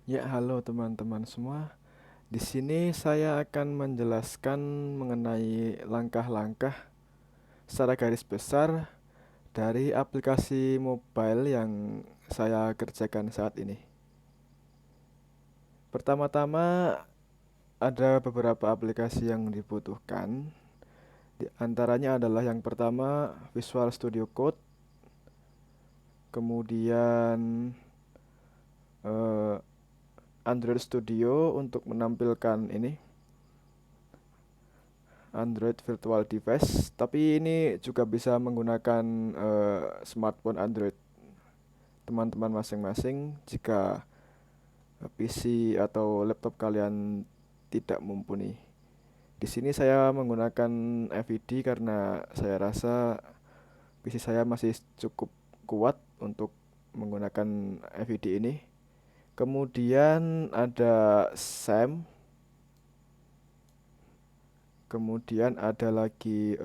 Ya, halo teman-teman semua. Di sini saya akan menjelaskan mengenai langkah-langkah secara garis besar dari aplikasi mobile yang saya kerjakan saat ini. Pertama-tama ada beberapa aplikasi yang dibutuhkan. Di antaranya adalah yang pertama Visual Studio Code, kemudian eh, Android Studio untuk menampilkan ini Android Virtual Device, tapi ini juga bisa menggunakan smartphone Android teman-teman masing-masing jika PC atau laptop kalian tidak mumpuni. Di sini saya menggunakan FVD karena saya rasa PC saya masih cukup kuat untuk menggunakan FVD ini. Kemudian ada SAM, kemudian ada lagi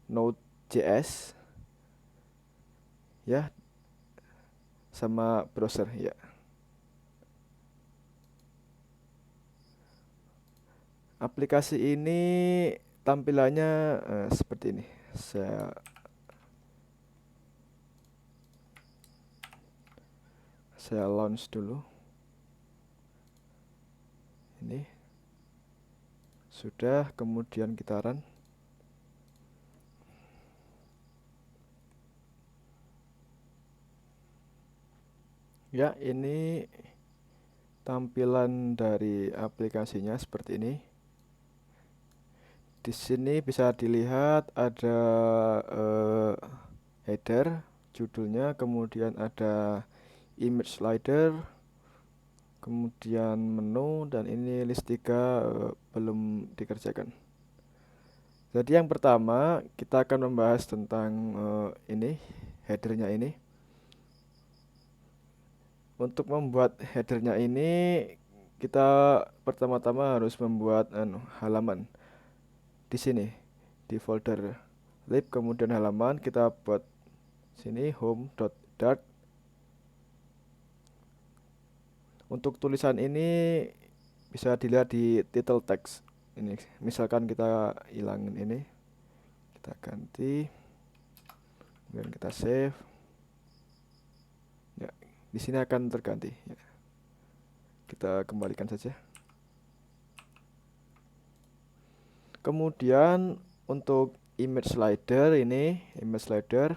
Node.js ya, sama browser ya. Aplikasi ini tampilannya seperti ini. Saya launch dulu. Ini sudah, kemudian kita run. Ya, ini tampilan dari aplikasinya seperti ini. Di sini bisa dilihat ada eh, header, judulnya, kemudian ada image slider, kemudian menu, dan ini list 3 belum dikerjakan. Jadi yang pertama kita akan membahas tentang ini headernya ini. Untuk membuat headernya ini kita pertama-tama harus membuat halaman di sini di folder lib, kemudian halaman kita buat sini home.dart. Untuk tulisan ini bisa dilihat di title text. Ini misalkan kita hilangin ini, kita ganti, kemudian kita save. Ya, di sini akan terganti. Ya, kita kembalikan saja. Kemudian untuk image slider ini, image slider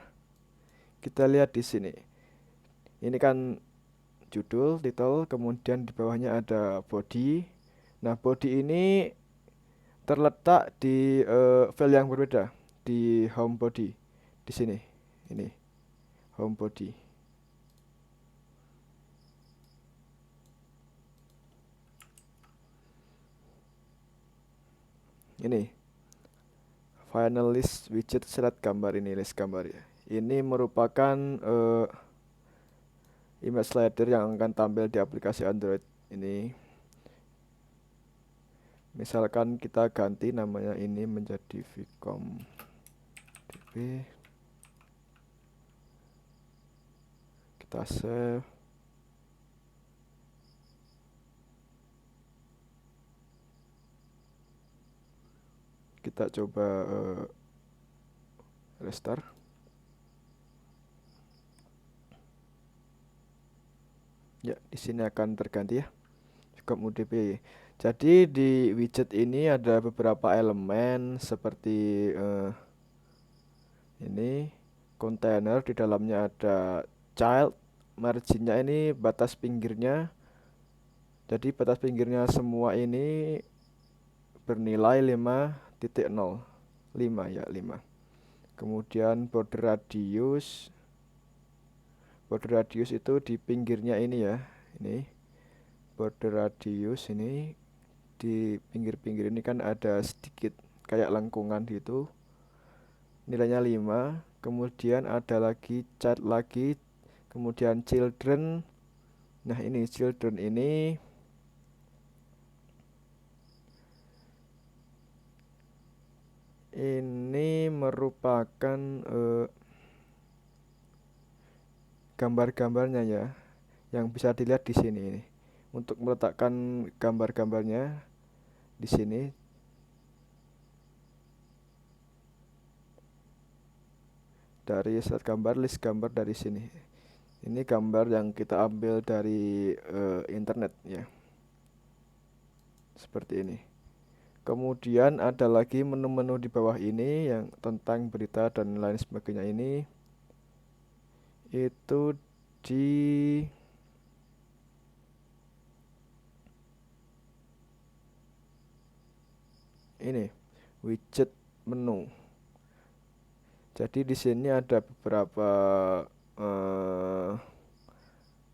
kita lihat di sini. Ini kan judul, title, kemudian di bawahnya ada body. Nah, body ini terletak di file yang berbeda di home body. Di sini. Ini home body. Ini final list widget slide gambar, ini list gambar ya. Ini merupakan image slider yang akan tampil di aplikasi Android ini. Misalkan kita ganti namanya ini menjadi Vcom DB. Kita save. Kita coba restart. Ya, di sini akan terganti ya. Vcom UDP. Jadi di widget ini ada beberapa elemen seperti ini container, di dalamnya ada child, marginnya ini batas pinggirnya. Jadi batas pinggirnya semua ini bernilai 5.0. 5 ya, 5. Kemudian border radius itu di pinggirnya ini ya. Ini border radius ini di pinggir-pinggir ini kan ada sedikit kayak lengkungan gitu. Nilainya 5. Kemudian ada lagi child lagi, kemudian children. Nah, ini children ini merupakan gambar-gambarnya ya, yang bisa dilihat di sini ini. untuk meletakkan gambar-gambarnya di sini. Dari set gambar, list gambar dari sini. Ini gambar yang kita ambil dari internet ya. Seperti ini. Kemudian ada lagi menu-menu di bawah ini yang tentang berita dan lain sebagainya ini. Itu di ini widget menu. Jadi di sini ada beberapa eh,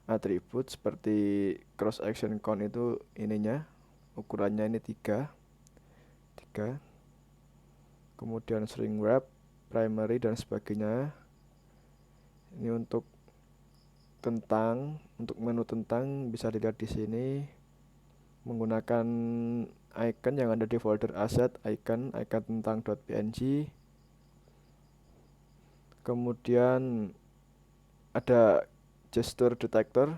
atribut seperti cross action count, itu ininya ukurannya ini 3. Kemudian shrink wrap, primary dan sebagainya. Ini untuk menu tentang bisa dilihat di sini menggunakan icon yang ada di folder asset, icon tentang.png. Kemudian ada gesture detector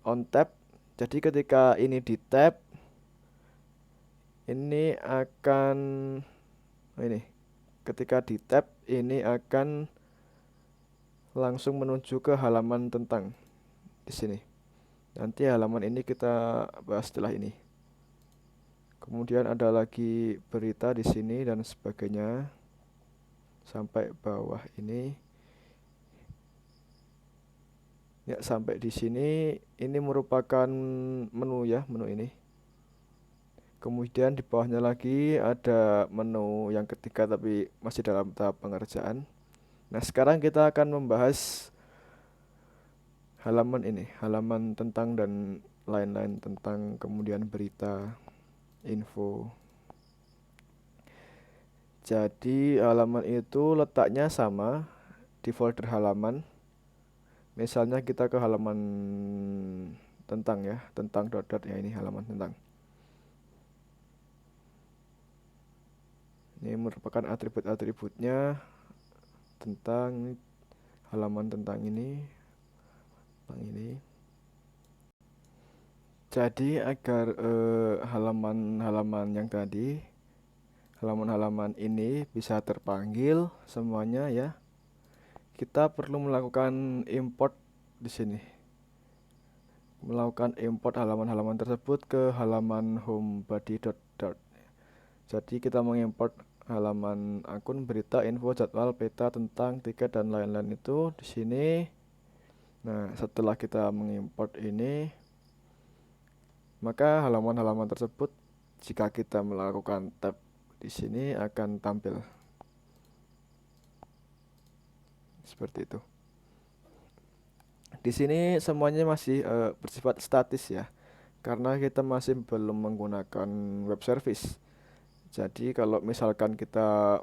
on tap. Jadi ketika ini di tap, ini akan ketika di tap ini akan langsung menuju ke halaman tentang di sini. Nanti halaman ini kita bahas setelah ini. Kemudian ada lagi berita di sini dan sebagainya sampai bawah ini. Ya, sampai di sini ini merupakan menu ya, menu ini. Kemudian di bawahnya lagi ada menu yang ketiga tapi masih dalam tahap pengerjaan. Nah, sekarang kita akan membahas halaman ini, halaman tentang dan lain-lain tentang, kemudian berita, info. Jadi halaman itu letaknya sama di folder halaman. Misalnya kita ke halaman tentang ya, tentang dot ya, ini halaman tentang. Ini merupakan atribut-atributnya tentang halaman tentang ini. Jadi agar halaman-halaman yang tadi, halaman-halaman ini bisa terpanggil semuanya ya, kita perlu melakukan import di sini. Melakukan import halaman-halaman tersebut ke halaman home body.dart. Jadi kita mengimport halaman akun, berita, info, jadwal, peta, tentang, tiket dan lain-lain itu di sini. Nah, setelah kita mengimport ini, maka halaman-halaman tersebut jika kita melakukan tab di sini akan tampil seperti itu. Di sini semuanya masih bersifat statis ya, karena kita masih belum menggunakan web service. Jadi kalau misalkan kita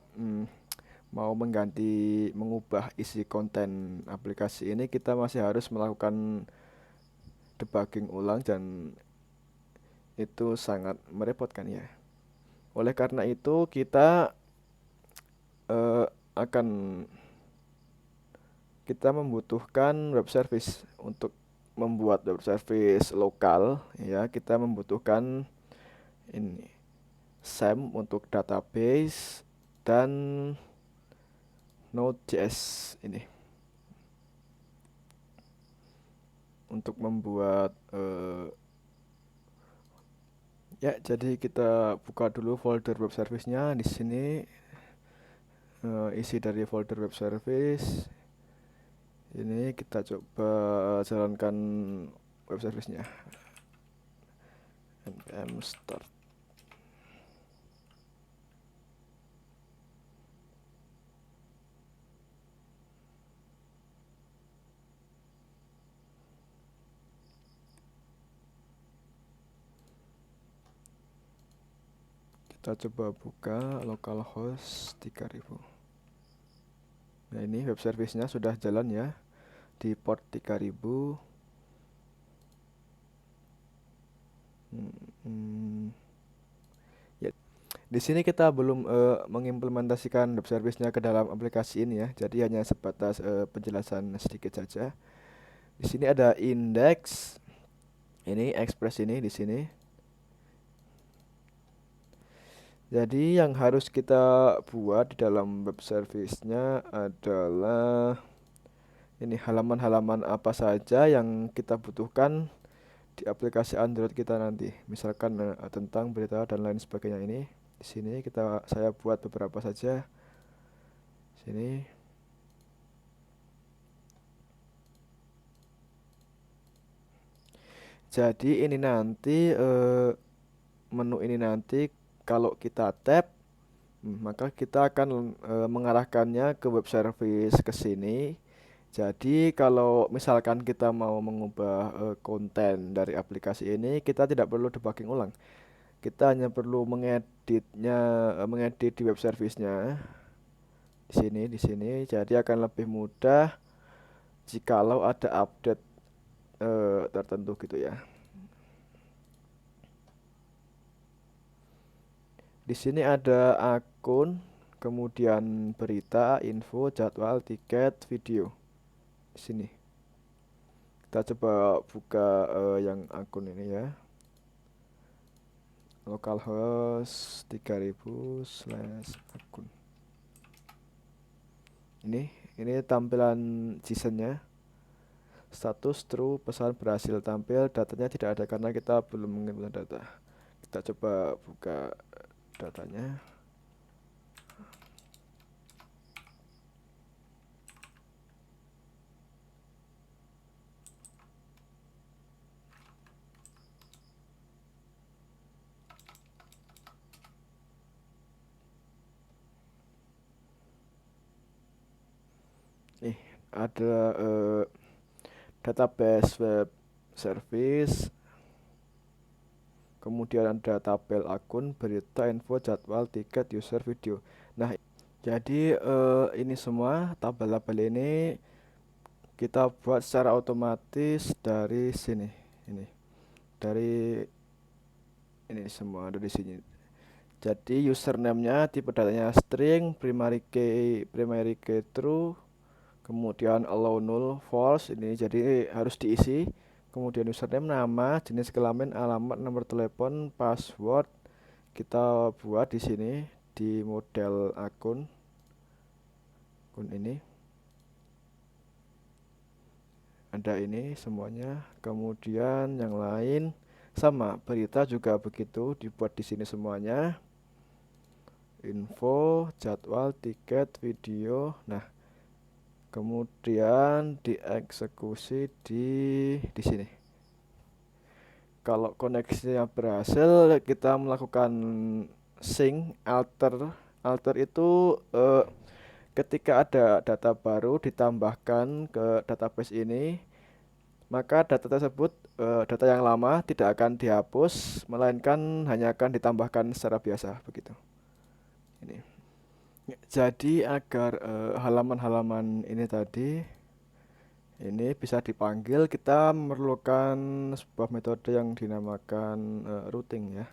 mau mengubah isi konten aplikasi ini, kita masih harus melakukan debugging ulang dan itu sangat merepotkan ya. Oleh karena itu kita akan kita membutuhkan web service. Untuk membuat web service lokal ya, kita membutuhkan ini SAM untuk database dan Node.js ini untuk membuat ya. Jadi kita buka dulu folder web service-nya di sini. Isi dari folder web service ini kita coba jalankan web service-nya. npm start. Kita coba buka localhost 3000. Nah, ini web service-nya sudah jalan ya di port 3000. Ya, di sini kita belum mengimplementasikan web service-nya ke dalam aplikasi ini ya. Jadi hanya sebatas penjelasan sedikit saja. Di sini ada index, Ini Express ini di sini. Jadi yang harus kita buat di dalam web service-nya adalah ini halaman-halaman apa saja yang kita butuhkan di aplikasi Android kita nanti. Misalkan tentang berita dan lain sebagainya ini. Di sini saya buat beberapa saja. Sini. Jadi ini nanti menu ini nanti kalau kita tap maka kita akan mengarahkannya ke web service ke sini. Jadi kalau misalkan kita mau mengubah konten dari aplikasi ini, kita tidak perlu debugging ulang. Kita hanya perlu mengedit di web service-nya di sini. Jadi akan lebih mudah jikalau ada update tertentu gitu ya. Di sini ada akun, kemudian berita, info, jadwal, tiket, video. Di sini. Kita coba buka yang akun ini ya. Localhost 3000/akun. Ini tampilan JSON-nya. Status true, pesan berhasil tampil, datanya tidak ada karena kita belum mengirimkan data. Kita coba buka datanya. Nih, ada database web service, kemudian ada tabel akun, berita, info, jadwal, tiket, user, video. Nah, jadi ini semua tabel-tabel ini kita buat secara otomatis dari sini. Ini dari ini semua dari sini. Jadi username-nya tipe datanya string, primary key true, kemudian allow null false ini jadi harus diisi. Kemudian username, nama, jenis kelamin, alamat, nomor telepon, password kita buat di sini di model akun ini. Ada ini semuanya. Kemudian yang lain sama, berita juga begitu dibuat di sini semuanya. Info, jadwal, tiket, video. Nah, kemudian dieksekusi di sini. Kalau koneksinya berhasil, kita melakukan sync alter itu ketika ada data baru ditambahkan ke database ini, maka data tersebut data yang lama tidak akan dihapus, melainkan hanya akan ditambahkan secara biasa begitu. Ini. Jadi agar halaman-halaman ini tadi ini bisa dipanggil, kita memerlukan sebuah metode yang dinamakan routing ya.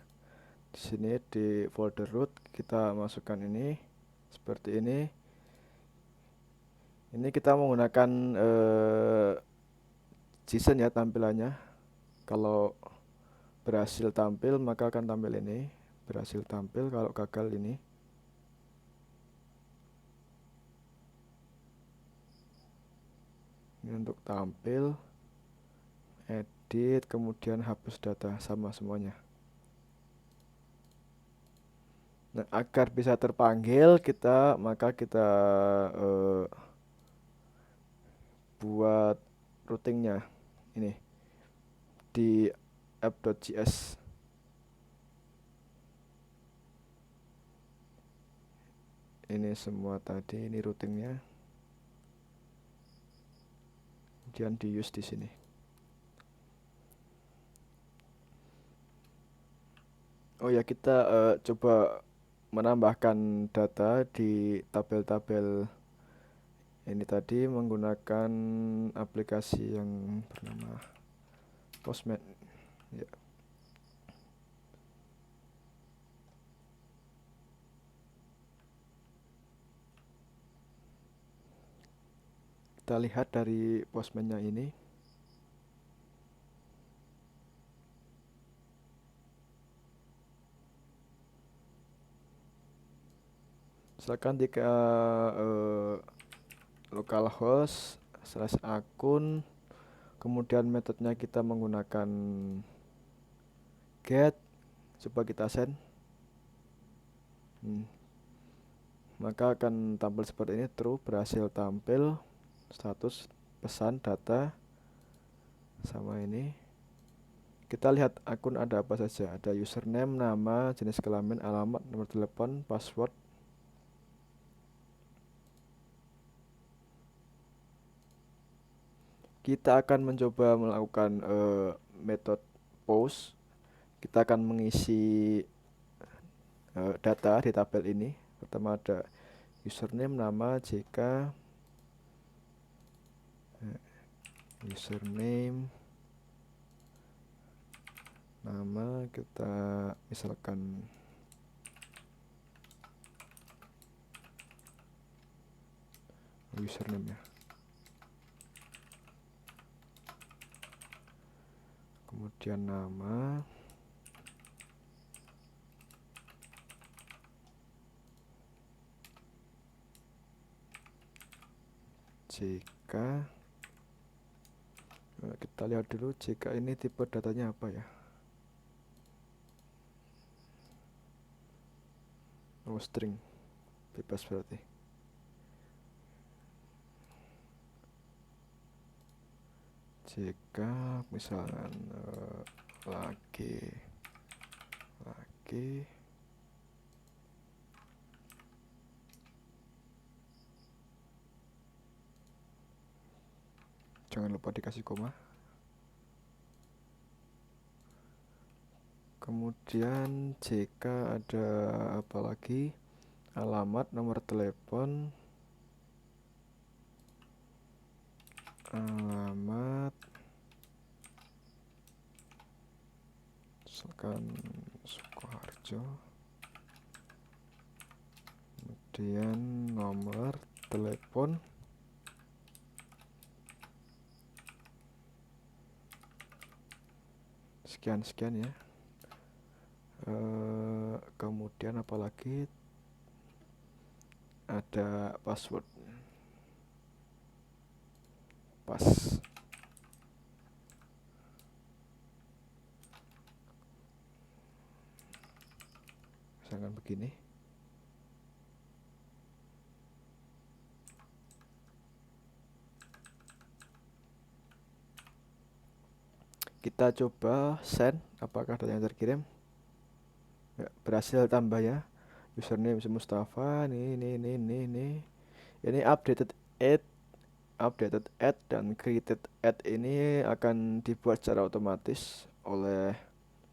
Di sini di folder root kita masukkan ini seperti ini. Ini kita menggunakan JSON ya tampilannya. Kalau berhasil tampil maka akan tampil ini. Berhasil tampil, kalau gagal ini. Ini untuk tampil, edit, kemudian hapus data sama semuanya. Nah, agar bisa terpanggil maka kita buat routingnya ini di app.js. Ini semua tadi ini routingnya. Kemudian di use di sini. Oh ya, kita coba menambahkan data di tabel-tabel ini tadi menggunakan aplikasi yang bernama Postman. Ya. Kita lihat dari Postman-nya ini. Misalkan jika localhost / akun, kemudian metodenya kita menggunakan get, coba kita send. Maka akan tampil seperti ini, true, berhasil tampil status pesan data sama ini. Kita lihat akun ada apa saja, ada username, nama, jenis kelamin, alamat, nomor telepon, password. Kita akan mencoba melakukan metode post. Kita akan mengisi data di tabel ini. Pertama ada username, nama, JK, username, nama, kita misalkan username ya. Kemudian nama, JK. Kita lihat dulu JK ini tipe datanya apa ya. Oh, string, bebas berarti. JK misalkan lagi jangan lupa dikasih koma. Kemudian JK ada apa lagi, alamat, nomor telepon, alamat misalkan Sukoharjo, kemudian nomor telepon, sekian ya. Kemudian apalagi, ada password, pas. Misalkan begini. Kita coba send, apakah data yang terkirim. Ya, berhasil tambah ya. Username Mustafa, ini updated add dan created add ini akan dibuat secara otomatis oleh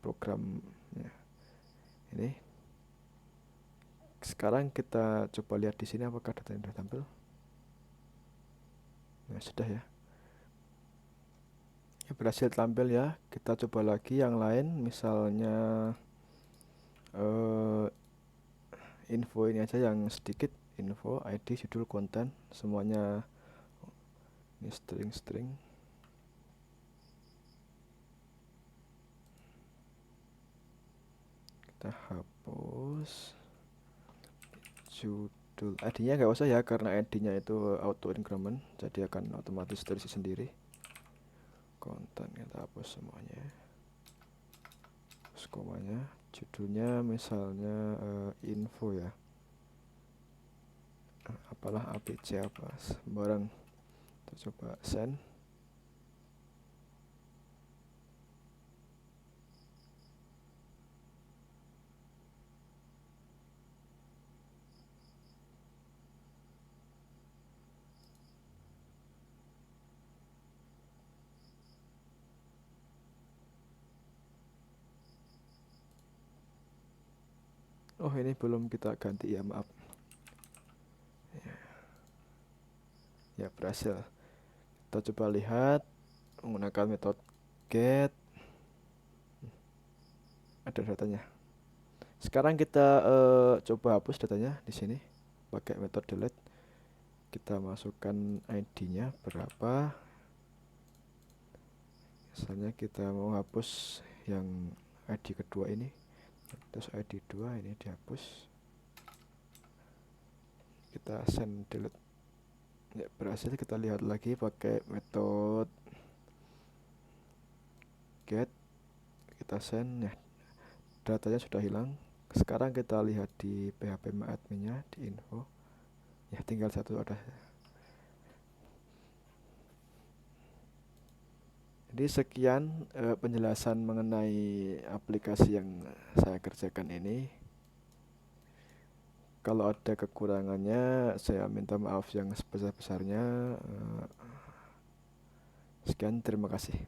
program ya. Ini sekarang kita coba lihat di sini apakah data yang sudah tampil. Nah, sudah ya. Ya, berhasil tampil ya. Kita coba lagi yang lain, misalnya info ini aja yang sedikit, info, ID, judul, konten, semuanya ini string. Kita hapus judul, ID-nya nggak usah ya karena ID-nya itu auto increment, jadi akan otomatis terisi sendiri. Konten kita hapus semuanya, terus komanya. Judulnya misalnya info ya, apalah APC apa sembarang. Kita coba send. Oh, ini belum kita ganti ya, maaf ya. Berhasil. Kita coba lihat menggunakan metode get, ada datanya. Sekarang kita coba hapus datanya di sini pakai metode delete. Kita masukkan ID-nya berapa. Misalnya kita mau hapus yang ID kedua ini, terus ID 2 ini dihapus. kita send delete. Ya, berhasil. Kita lihat lagi pakai metode get, kita send ya, datanya sudah hilang. Sekarang kita lihat di PHP adminnya di info ya, tinggal satu ada. Jadi sekian penjelasan mengenai aplikasi yang saya kerjakan ini. Kalau ada kekurangannya saya minta maaf yang sebesar-besarnya. Sekian, terima kasih.